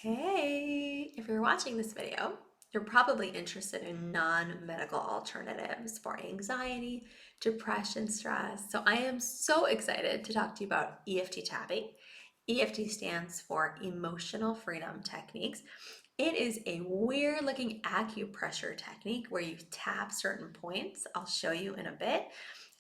Hey, if you're watching this video, you're probably interested in non-medical alternatives for anxiety, depression, stress. So I am so excited to talk to you about EFT tapping. EFT stands for Emotional Freedom Techniques. It is a weird looking acupressure technique where you tap certain points. I'll show you in a bit.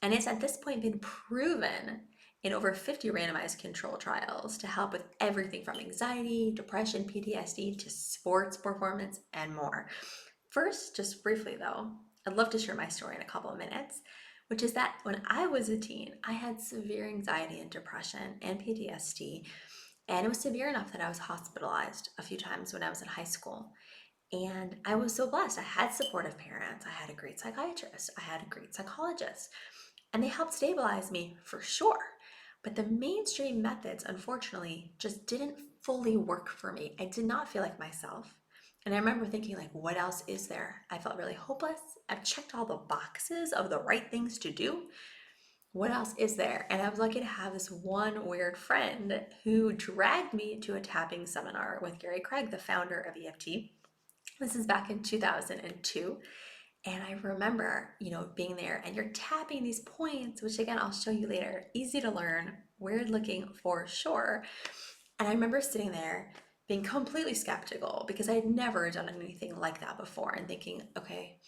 And it's at this point been proven in over 50 randomized control trials to help with everything from anxiety, depression, PTSD to sports performance and more. First, just briefly though, I'd love to share my story in a couple of minutes, which is that when I was a teen, I had severe anxiety and depression and PTSD, and it was severe enough that I was hospitalized a few times when I was in high school. And I was so blessed. I had supportive parents, I had a great psychiatrist, I had a great psychologist, and they helped stabilize me for sure. But the mainstream methods, unfortunately, just didn't fully work for me. I did not feel like myself. And I remember thinking, like, what else is there? I felt really hopeless. I've checked all the boxes of the right things to do. What else is there? And I was lucky to have this one weird friend who dragged me to a tapping seminar with Gary Craig, the founder of EFT. This is back in 2002. And I remember, being there and you're tapping these points, which again, I'll show you later, easy to learn, weird looking for sure. And I remember sitting there being completely skeptical because I had never done anything like that before and thinking, okay,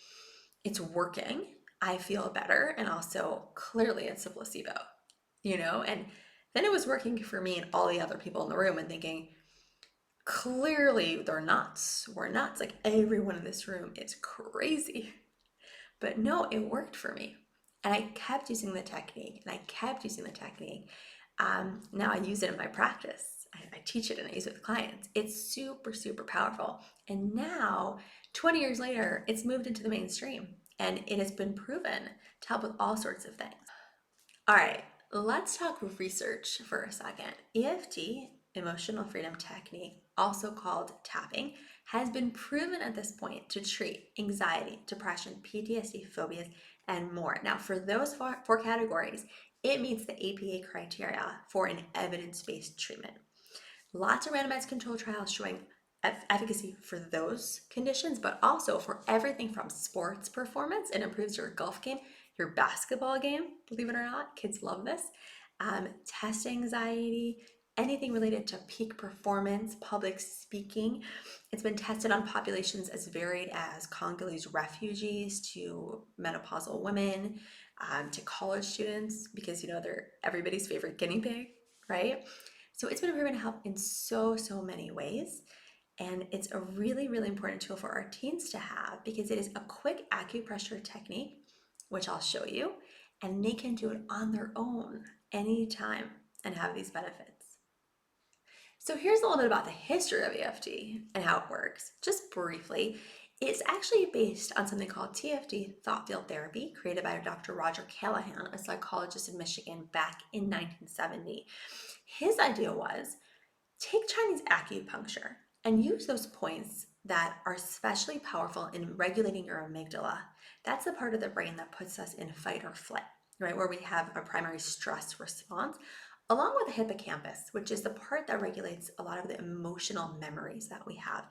it's working. I feel better. And also clearly it's a placebo, and then it was working for me and all the other people in the room and thinking, clearly they're nuts. We're nuts. Like everyone in this room is crazy. But no, it worked for me. And I kept using the technique and I kept using the technique. Now I use it in my practice. I teach it and I use it with clients. It's super, super powerful. And now, 20 years later, it's moved into the mainstream and it has been proven to help with all sorts of things. All right, let's talk research for a second. EFT, Emotional Freedom Technique, also called tapping, has been proven at this point to treat anxiety, depression, PTSD, phobias, and more. Now, for those four categories, it meets the APA criteria for an evidence-based treatment. Lots of randomized control trials showing efficacy for those conditions, but also for everything from sports performance. It improves your golf game, your basketball game, believe it or not, kids love this. Test anxiety, anything related to peak performance, public speaking. It's been tested on populations as varied as Congolese refugees to menopausal women, to college students, because they're everybody's favorite guinea pig, right? So it's been proven to help in so, so many ways. And it's a really, really important tool for our teens to have because it is a quick acupressure technique, which I'll show you, and they can do it on their own anytime and have these benefits. So here's a little bit about the history of EFT and how it works. Just briefly, it's actually based on something called TFT, thought field therapy, created by Dr. Roger Callahan, a psychologist in Michigan back in 1970. His idea was take Chinese acupuncture and use those points that are especially powerful in regulating your amygdala. That's the part of the brain that puts us in fight or flight, right? Where we have a primary stress response, along with the hippocampus, which is the part that regulates a lot of the emotional memories that we have.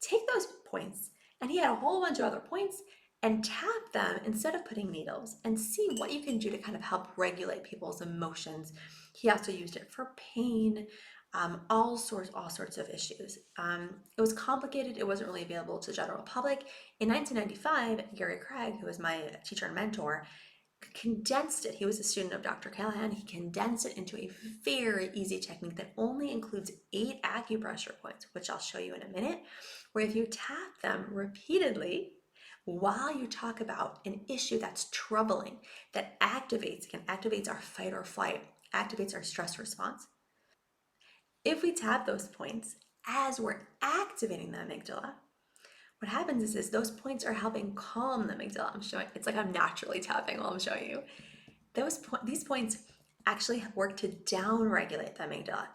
Take those points, and he had a whole bunch of other points, and tap them instead of putting needles and see what you can do to kind of help regulate people's emotions. He also used it for pain, all sorts of issues. It was complicated. It wasn't really available to the general public. In 1995, Gary Craig, who was my teacher and mentor, condensed it. He was a student of Dr. Callahan. He condensed it into a very easy technique that only includes 8 acupressure points, which I'll show you in a minute, where if you tap them repeatedly while you talk about an issue that's troubling, that activates our fight or flight, activates our stress response. If we tap those points as we're activating the amygdala, what happens is those points are helping calm the amygdala. I'm showing, it's like I'm naturally tapping while I'm showing you. These points actually work to down-regulate the amygdala.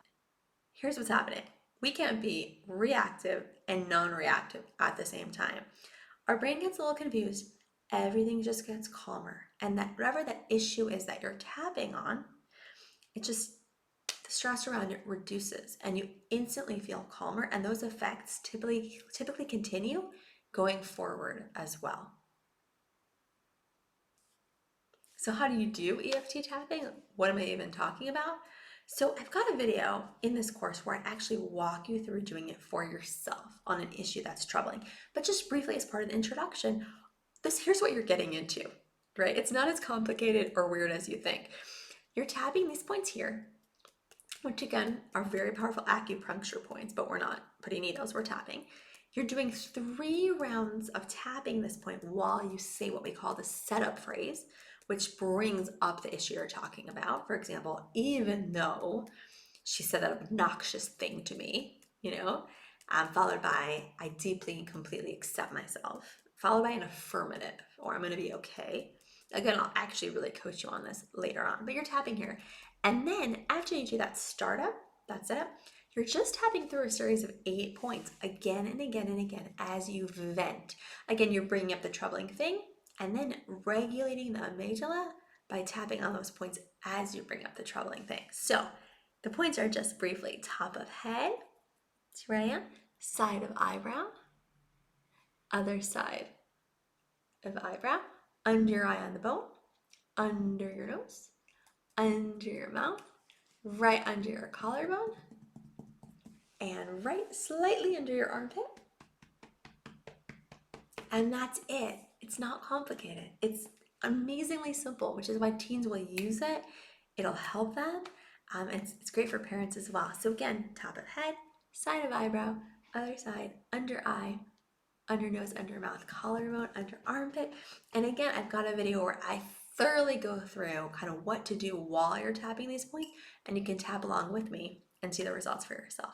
Here's what's happening. We can't be reactive and non-reactive at the same time. Our brain gets a little confused. Everything just gets calmer. And that whatever that issue is that you're tapping on, it just the stress around it reduces and you instantly feel calmer, and those effects typically continue going forward as well. So how do you do EFT tapping? What am I even talking about? So I've got a video in this course where I actually walk you through doing it for yourself on an issue that's troubling. But just briefly as part of the introduction, here's what you're getting into, right? It's not as complicated or weird as you think. You're tapping these points here, which again are very powerful acupuncture points, but we're not putting needles, we're tapping. You're doing 3 rounds of tapping this point while you say what we call the setup phrase, which brings up the issue you're talking about. For example, even though she said that obnoxious thing to me, followed by I deeply and completely accept myself, followed by an affirmative, or I'm going to be okay. Again, I'll actually really coach you on this later on, but you're tapping here. And then after you do that startup, that's it, you're just tapping through a series of 8 points again and again and again as you vent. Again, you're bringing up the troubling thing and then regulating the amygdala by tapping on those points as you bring up the troubling thing. So the points are just briefly top of head, see where I am? Side of eyebrow, other side of eyebrow, under your eye on the bone, under your nose, under your mouth, right under your collarbone, and right slightly under your armpit. And that's it. It's not complicated. It's amazingly simple, which is why teens will use it. It'll help them. It's great for parents as well. So again, top of head, side of eyebrow, other side, under eye, under nose, under mouth, collarbone, under armpit. And again, I've got a video where I thoroughly go through kind of what to do while you're tapping these points, and you can tap along with me and see the results for yourself.